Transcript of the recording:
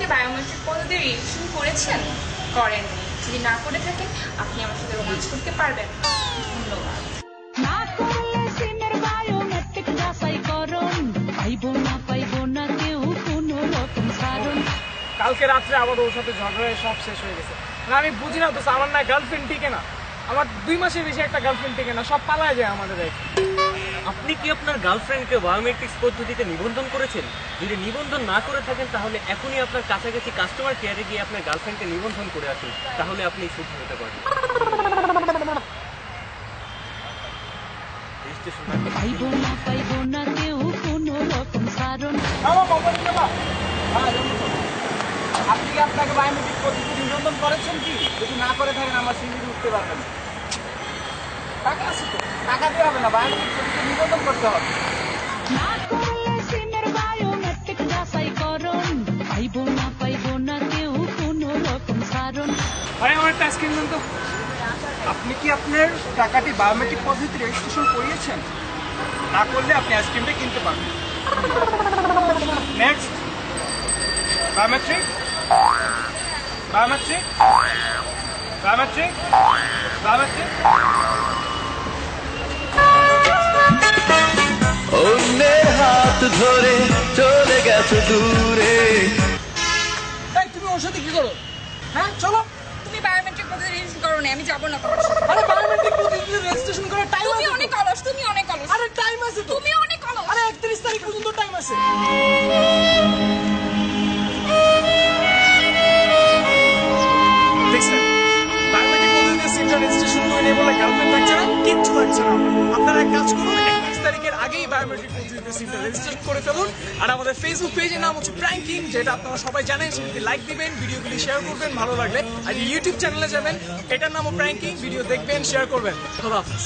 কি বায়োমেট্রিক পদ্ধতি রেজিস্ট্রেশন করেছেন? করেননি। যদি না করে থাকেন আপনি আমার সাথে রোমান্স করতে পারবেন। ধন্যবাদ। না করলে সিমের বায়োমেট্রিক যাচাইকরণ পাইবো না কেউ কোনো রকম সারণ। কালকে রাত্রে আবার ওর সাথে ঝগড়া হয়ে সব শেষ হয়ে গেছে। না আমি বুঝি না তো, আমার না গার্লফ্রেন্ড টিকে না, আমার 2 মাসের বেশি একটা গার্লফ্রেন্ড টিকে না, সব পালায় যায় আমাদের। আপনি কি আপনার গার্লফ্রেন্ডকে বায়োমেট্রিক্স পদ্ধতিতে নিবন্ধন করেছেন? যদি নিবন্ধন না করে থাকেন তাহলে এখনই আপনার কাছাকাছি কাস্টমার কেয়ারে গিয়ে আপনার গার্লফ্রেন্ডকে নিবন্ধন করে আসুন, তাহলে আপনি শুদ্ধ হতে পারবেন। পাইবো না কেউ কোনো রকম সারণ। আপনি কি আপনাকে বায়োমেট্রিক পদ্ধতি নিবন্ধন করেছেন কি? যদি না করে থাকেন আমার সিভিতে উঠতে পারবেন। টাকা আছে তো, টাকা দিয়ে হবে না, বায়োমেট্রিক পদ্ধতি নিবন্ধন করতে হবে। না করলে সিমের বায়োমেট্রিক যাচাইকরণ পাইবো না কেউ কোনো রকম সারণ। আরে আমার একটা আইসক্রিম দেন তো। আপনি কি আপনার টাকাটি বায়োমেট্রিক পদ্ধতি রেজিস্ট্রেশন করিয়েছেন? না করলে আপনি আইসক্রিমটা কিনতে পারবেন। Next, biometric biometric biometric biometric. অন্যের হাত ধরে চলে গেছো দূরে। তুমি ওর সাথে কি করো? হ্যাঁ চলো। তুমি বায়োমেট্রিক পদ্ধতি রেজিস্ট্রেশন করো না, আমি যাবো না তোমার সাথে। আরে বায়োমেট্রিক পদ্ধতিতে রেজিস্ট্রেশন করার টাইম আছে। তুমি অনেক অলস, তুমি অনেক অলস। আরে টাইম আছে তো। তুমি অনেক অলস। আরে 31 তারিখ পর্যন্ত টাইম আছে। দেখছেন, বায়োমেট্রিক পদ্ধতিতে সিমটা রেজিস্ট্রেশন করে নিয়ে বলে গার্লফ্রেন্ড থাকছে না, কিচ্ছু থাকছে না। আপনারা এক কাজ করুন, 31 তারিখের আগেই বায়োমেট্রিক পদ্ধতিতে সিমটা রেজিস্ট্রেশন করে ফেলুন। আর আমাদের ফেসবুক পেজের নাম হচ্ছে প্র্যাঙ্কিং, যেটা আপনারা সবাই জানেন। সেটাকে লাইক দিবেন, ভিডিওগুলি শেয়ার করবেন ভালো লাগলে। আর ইউটিউব চ্যানেলে যাবেন, এটার নামও প্র্যাঙ্কিং, ভিডিও দেখবেন, শেয়ার করবেন। খোদা হাফেজ।